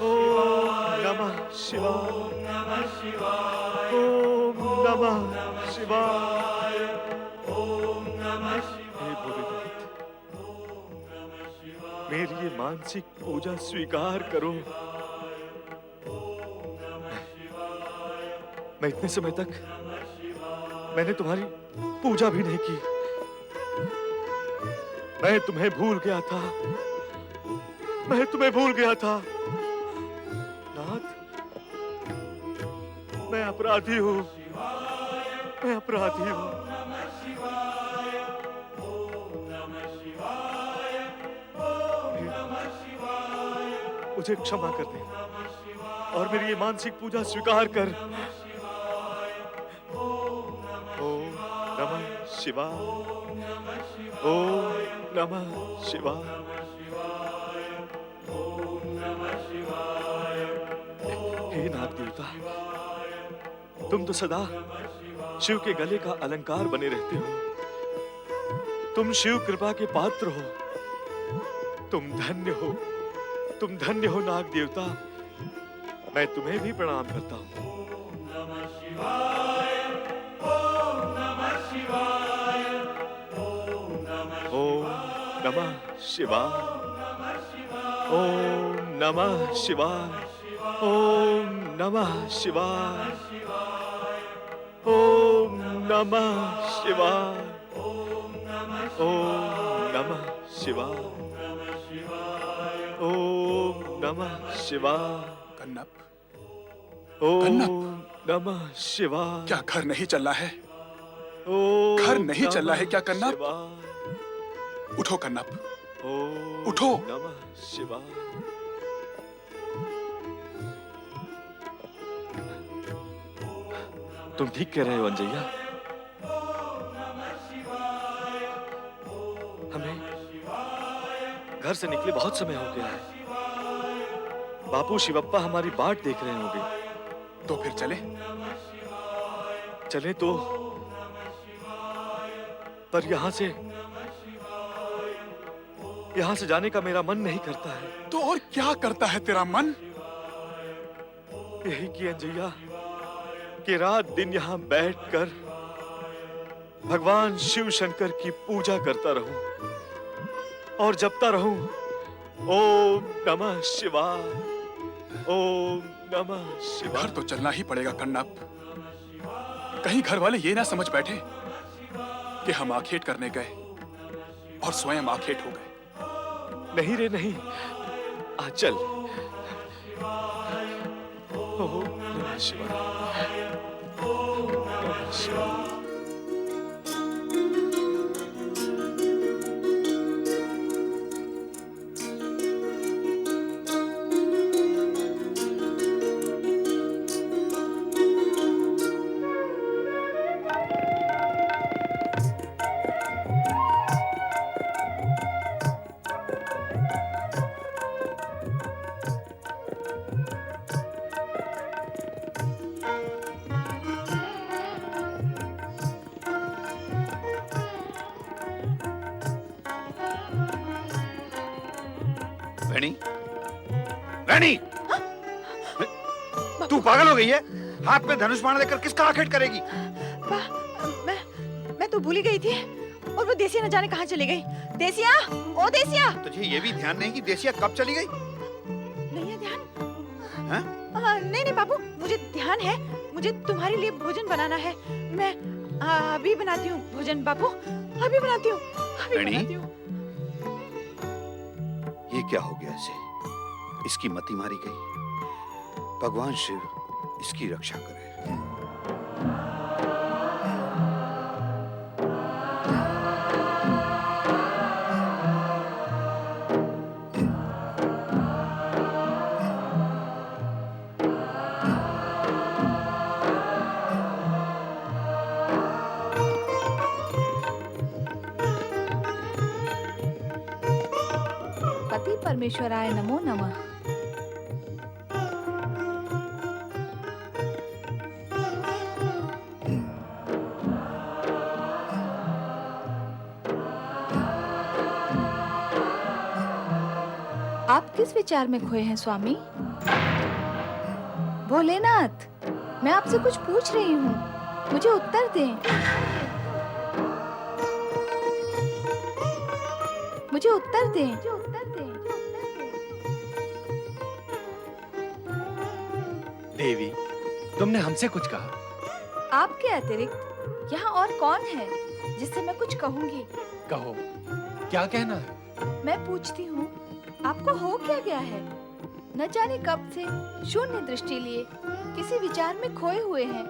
ओम नमः शिवाय, ओम नमः शिवाय, ओम नमः शिवाय। हे भोलेनाथ, मेरी ये मानसिक पूजा स्वीकार करो। मैं इतने समय तक मैंने तुम्हारी पूजा भी नहीं की। मैं तुम्हें भूल गया था, मैं तुम्हें भूल गया था। नाथ, मैं अपराधी हूँ, मैं अपराधी हूँ। मुझे क्षमा कर दे और मेरी ये मानसिक पूजा स्वीकार कर। ओम नमः शिवाय, ओम नमः शिवाय, हे नाग देवता, तुम तो सदा शिव के गले का अलंकार बने रहते हो। तुम शिव कृपा के पात्र हो। तुम धन्य हो, तुम धन्य हो नाग देवता। मैं तुम्हें भी प्रणाम करता हूँ। ओम नमः शिवाय, ओम नमः शिवाय, ओम नमः शिवाय, ओम नमः शिवाय, ओम नमः शिवाय, ओम नमः शिवाय। कन्नप, ओम नमः शिवाय। क्या घर नहीं चल रहा है? ओम घर नहीं चल रहा है क्या कन्नप? उठो कन्नप, ओम उठो। नमः शिवाय। तुम ठीक कह रहे हो अंजैया। हमें घर से निकले बहुत समय हो गया है। बापू शिवप्पा हमारी बाट देख रहे होंगे। तो फिर चले? चले तो, पर यहां से जाने का मेरा मन नहीं करता है। तो और क्या करता है तेरा मन? यही कि अंजैया कि रात दिन यहां बैठकर भगवान शिव शंकर की पूजा करता रहूं और जपता रहूं, ओम नमः शिवाय, ओम नमः शिवाय। घर तो चलना ही पड़ेगा कन्नप। कहीं घर वाले ये ना समझ बैठे कि हम आखेट करने गए और स्वयं आखेट हो गए। नहीं रे नहीं, आ चल। ओम नमः शिवाय, ओम नमः शिवाय। वेणी, वेणी, तू पागल हो गई है? हाथ में धनुष बाण लेकर किसका आखेट करेगी? मैं तो भूल ही गई थी और वो देसिया न जाने कहाँ चली गई। देसिया, ओ देसिया। तुझे ये भी ध्यान नहीं कि देसिया कब चली गई? नहीं है ध्यान? हैं? नहीं बाबू, मुझे ध्यान है। मुझे तुम्हारे लिए भोजन बनाना है। मैं अभी बनाती हूँ भोजन बाबू, अभी बनाती हूँ, अभी वेणी? बनाती हूँ। ये क्या हो गया इसे? इसकी मति मारी गई। भगवान शिव इसकी रक्षा करे। पति परमेश्वराय नमो नमः। आप किस विचार में खोए हैं स्वामी? भोलेनाथ, मैं आपसे कुछ पूछ रही हूँ, मुझे उत्तर दें। मुझे उत्तर दें। देवी, तुमने हमसे कुछ कहा? आपके अतिरिक्त यहाँ और कौन है जिससे मैं कुछ कहूँगी? कहो, क्या कहना है? मैं पूछती हूँ, आपको हो क्या गया है? न जाने कब से शून्य दृष्टि लिए किसी विचार में खोए हुए हैं।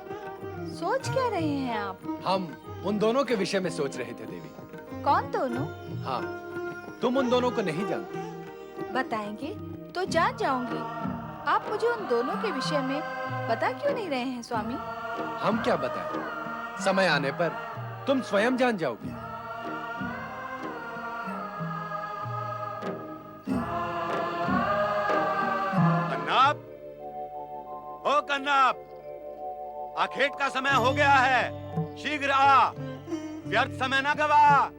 सोच क्या रहे हैं आप? हम उन दोनों के विषय में सोच रहे थे देवी। कौन दोनों? हाँ, तुम उन दोनों को नहीं जानती। बताएंगे तो जान जाऊंगी। आप मुझे उन दोनों के विषय में बता क्यों नहीं रहे हैं स्वामी? हम क्या बताएं? समय आने पर तुम स्वयं जान जाओगी। कन्नप, ओ कन्नप, आखेट का समय हो गया है। शीघ्र आ, व्यर्थ समय न गवा।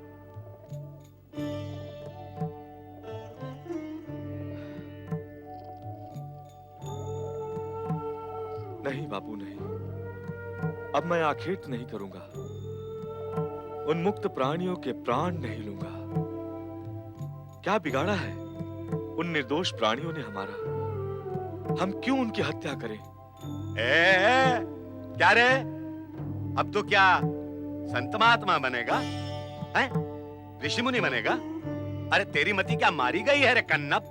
नहीं बापू नहीं, अब मैं आखेट नहीं करूंगा। उन मुक्त प्राणियों के प्राण नहीं लूंगा। क्या बिगाड़ा है उन निर्दोष प्राणियों ने हमारा? हम क्यों उनकी हत्या करें? क्या रे? अब तो क्या संत महात्मा बनेगा? हैं? ऋषि मुनि बनेगा? अरे तेरी मति क्या मारी गई है रे कन्नप?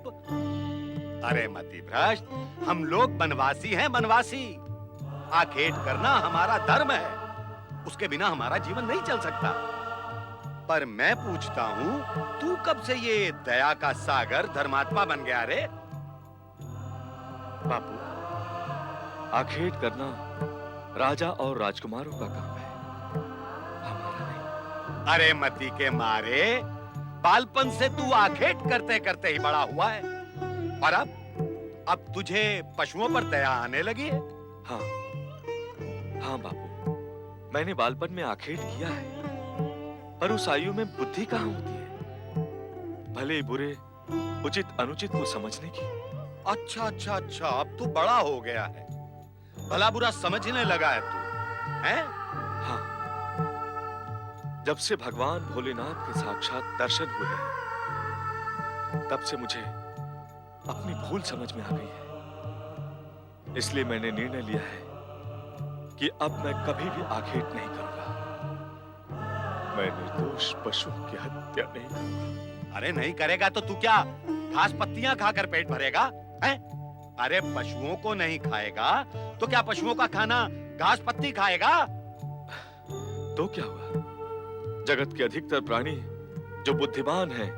अरे मति भ्रष्ट, हम लोग बनवासी हैं, बनवासी। आखेट करना हमारा धर्म है, उसके बिना हमारा जीवन नहीं चल सकता। पर मैं पूछता हूँ, तू कब से ये दया का सागर धर्मात्मा बन गया रे? बापू, आखेट करना राजा और राजकुमारों का काम है, हमारा नहीं। अरे मती के मारे, बालपन से तू आखेट करते करते ही बड़ा हुआ है, और अब तुझे पशुओं पर दया आने लगी है। हाँ हाँ बापू, मैंने बालपन में आखेट किया है, पर उस आयु में बुद्धि कहाँ होती है भले बुरे, उचित अनुचित को समझने की। अच्छा अच्छा अच्छा, अब तू बड़ा हो गया है, भला बुरा समझने लगा है तू, हैं? हाँ, जब से भगवान भोलेनाथ के साक्षात दर्शन हुए हैं, तब से मुझे अपनी भूल समझ में आ गई है। इसलिए मैंने निर्णय लिया है कि अब मैं कभी भी आखेट नहीं करूंगा। मैं निर्दोष पशुओं की हत्या नहीं करूंगा। अरे नहीं करेगा तो तू क्या घास पत्तियां खाकर पेट भरेगा, हैं? अरे पशुओं को नहीं खाएगा तो क्या पशुओं का खाना घास पत्ती खाएगा? तो क्या हुआ? जगत के अधिकतर प्राणी जो बुद्धिमान हैं,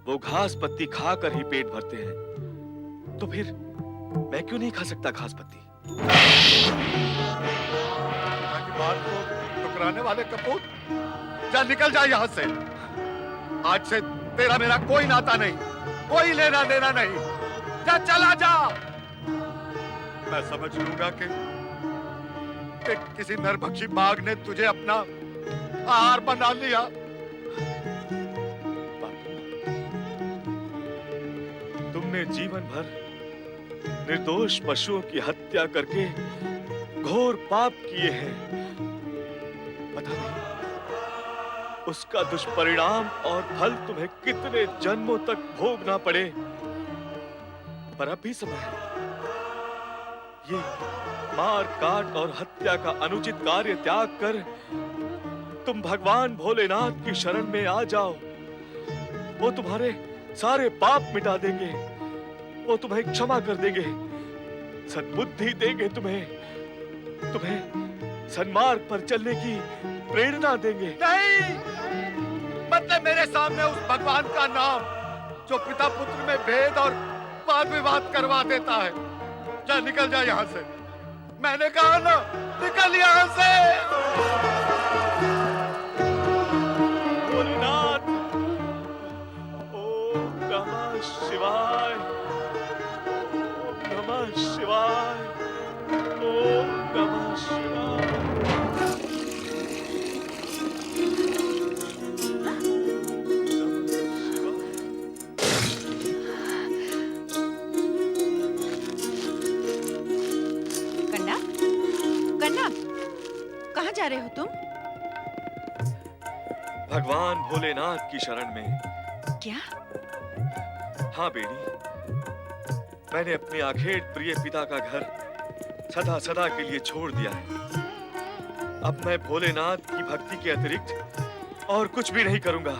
वो घास पत्ती खाकर ही पेट भरते हैं, तो फिर मैं क्यों नहीं खा सकता घास पत्ती? की बात को टुकराने वाले कपूर, जा निकल जा यहाँ से। आज से तेरा मेरा कोई नाता नहीं, कोई लेना देना नहीं, जा चला जा। मैं समझ लूंगा कि किसी नरभक्षी बाघ ने तुझे अपना आहार बना लिया। तुमने जीवन भर निर्दोष पशुओं की हत्या करके घोर पाप किए हैं। पता नहीं उसका दुष्परिणाम और फल तुम्हें कितने जन्मों तक भोगना पड़े, पर अब भी समय है। ये मार काट और हत्या का अनुचित कार्य त्याग कर तुम भगवान भोलेनाथ की शरण में आ जाओ। वो तुम्हारे सारे पाप मिटा देंगे, वो तुम्हें क्षमा कर देंगे, सद्बुद्धि देंगे, तुम्हें सन्मार्ग पर चलने की प्रेरणा देंगे। नहीं, मतलब मेरे सामने उस भगवान का नाम जो पिता पुत्र में भेद और वाद विवाद करवा देता है। जा निकल जा यहाँ से, मैंने कहा ना, निकल यहाँ से। भोलेनाथ, ओम नमः शिवाय, ओम नमः शिवाय, ओम नमः शिवाय। कहाँ जा रहे हो तुम? भगवान भोलेनाथ की शरण में। क्या? हाँ बेटी, मैंने अपने आखेट प्रिय पिता का घर सदा सदा के लिए छोड़ दिया है। अब मैं भोलेनाथ की भक्ति के अतिरिक्त और कुछ भी नहीं करूंगा।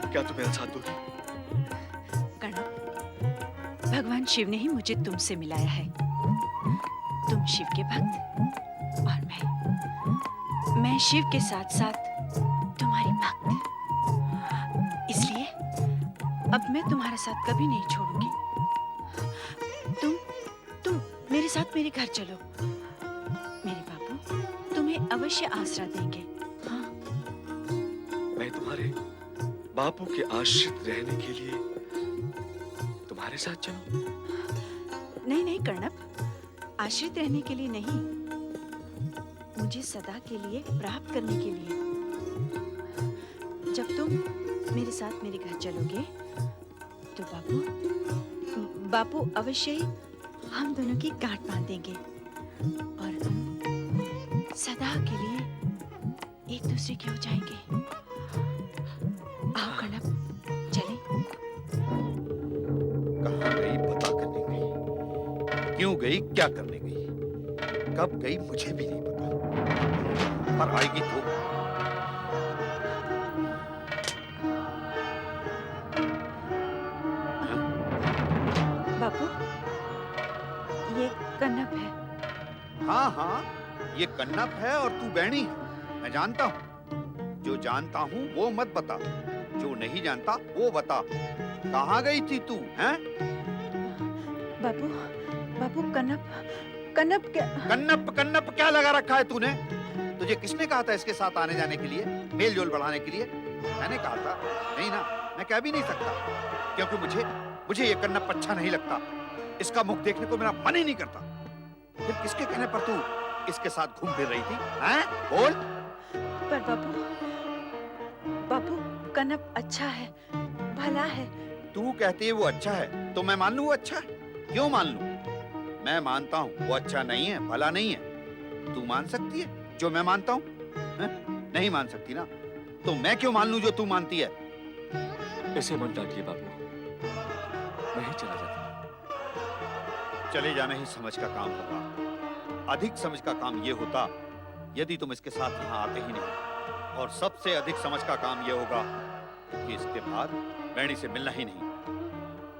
क्या तुम मेरा साथ दोगी? कणप, भगवान शिव ने ही मुझे तुमसे मिलाया है। तुम शिव के भक्त और मैं शिव के साथ साथ तुम्हारी भक्त। इसलिए अब मैं तुम्हारा साथ कभी नहीं छोड़ूंगी। तुम मेरे साथ मेरे घर चलो। मेरे बापू तुम्हें अवश्य आसरा देंगे। हाँ? मैं तुम्हारे बापू के आश्रित रहने के लिए तुम्हारे साथ चलूं? नहीं नहीं कर्णप, आश्रित रहने के लिए नहीं, मुझे सदा के लिए प्राप्त करने के लिए। जब तुम मेरे साथ मेरे घर चलोगे तो बापू अवश्य ही हम दोनों की गांठ बांधेंगे और हम सदा के लिए एक दूसरे के हो जाएंगे। आओ कर्णप, चलें। कहाँ गई पता करने गई, क्यों गई, क्या करने गई, कब गई मुझे भी नहीं पता, पर आएगी तो। बापू, ये कन्नप है। हाँ हाँ, ये कन्नप है और तू बैणी है, मैं जानता हूँ। जो जानता हूँ वो मत बता, जो नहीं जानता वो बता। कहाँ गई थी तू, हैं? बाबू, बाबू कनप, कनप क्या? कन्नप कन्नप क्या लगा रखा है तूने? तुझे किसने कहा था इसके साथ आने जाने के लिए, मेल जोल बढ़ाने के लिए? मैंने कहा था? नहीं ना, मैं कह भी नहीं सकता, क्योंकि मुझे ये कन्नप अच्छा नहीं लगता। इसका मुख देखने को मेरा मन ही नहीं करता। फिर किसके कहने पर तू इसके साथ घूम फिर रही थी, हैं? बोल। पर बाबू, बाबू कनप अच्छा है, भला है। तू कहती है वो अच्छा है, तो मैं मान लूं वो अच्छा है? क्यों मान लूं? मैं मानता हूँ वो अच्छा नहीं है, भला नहीं है। तू मान सकती है जो मैं मानता हूँ? नहीं मान सकती ना, तो मैं क्यों मान लूं जो तू मानती है? इसे मत डांटिए बाबू, मैं ही चला जाता। चले जाना ही समझ का काम होगा। अधिक समझ का काम ये होता यदि तुम इसके साथ यहाँ आते ही नहीं, और सबसे अधिक समझ का काम ये होगा कि इसके बाद वैणी से मिलना ही नहीं।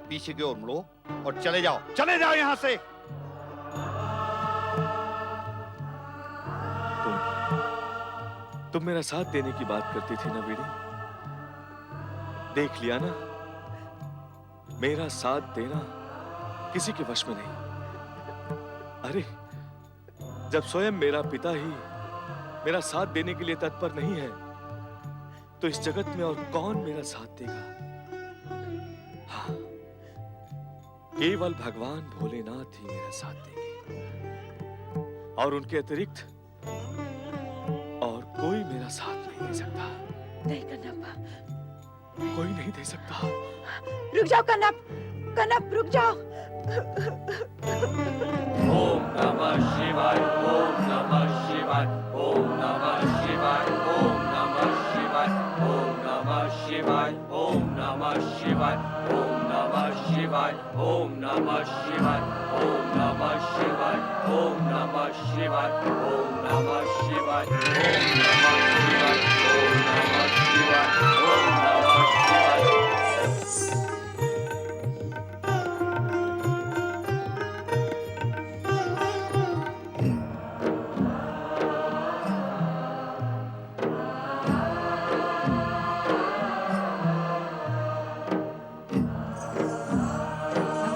पीछे की ओर मुड़ो और चले जाओ यहाँ से। तुम मेरा साथ देने की बात करती थी ना वीणी, देख लिया ना, मेरा साथ देना किसी के वश में नहीं। अरे जब स्वयं मेरा पिता ही मेरा साथ देने के लिए तत्पर नहीं है, तो इस जगत में और कौन मेरा साथ देगा? हाँ, केवल भगवान भोलेनाथ ही मेरा साथ देंगे, और उनके अतिरिक्त और कोई मेरा साथ नहीं दे सकता। नहीं कनप, कोई नहीं दे सकता। रुक जाओ कनप, कनप रुक जाओ। ओम नमः शिवाय, ओम नमः शिवाय, ओम नमः शिवाय, ओम नमः शिवाय, ओम नमः शिवाय, ओम नमः शिवाय, ओम नमः शिवाय, ओम नमः शिवाय, ओम नमः शिवाय, ओम नमः शिवाय, ओम नमः शिवाय, ओम नमः शिवाय, ओम नमः शिवाय, ओम नमः शिवाय।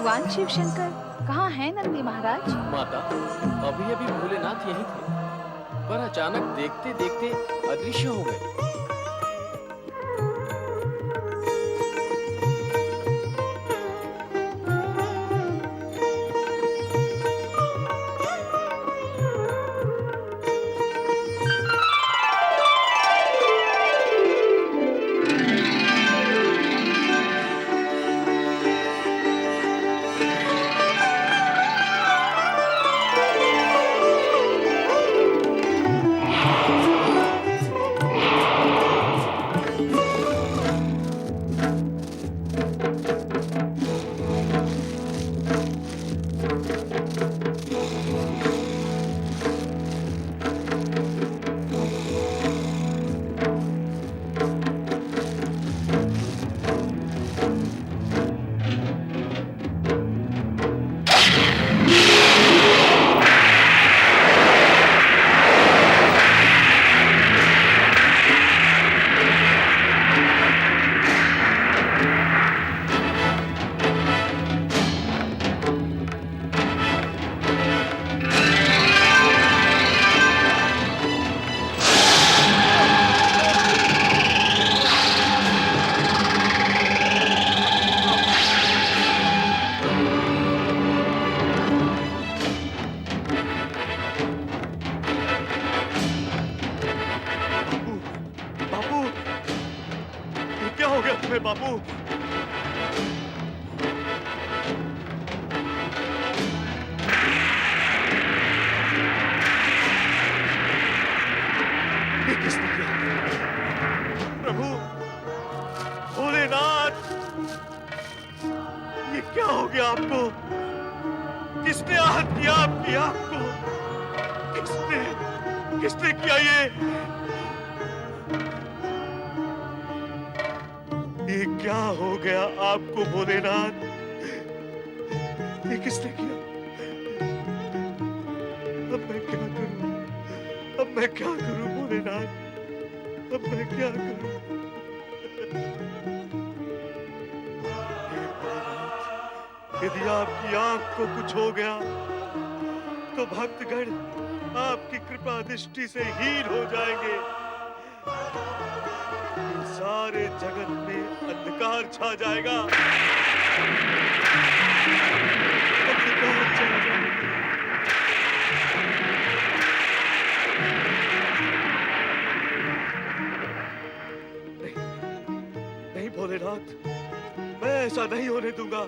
भगवान शिव शंकर कहाँ हैं नंदी महाराज? माता, अभी अभी भोलेनाथ यही थे, पर अचानक देखते देखते अदृश्य हो गए। बापू। ये किसने किया? प्रभु भोलेनाथ, ये क्या हो गया आपको? किसने आहत किया आपकी आंख को? किसने किया ये क्या हो गया आपको भोलेनाथ? ये किसने किया? अब मैं क्या करूं? भोलेनाथ, अब मैं क्या करूं? हे भोलेनाथ, यदि आपकी आंख को कुछ हो गया तो भक्तगण आपकी कृपा दृष्टि से हीन हो जाएंगे। सारे जगत में अंधकार छा जाएगा। अंधकार छा जाएगा। नहीं भोलेनाथ, मैं ऐसा नहीं होने दूंगा।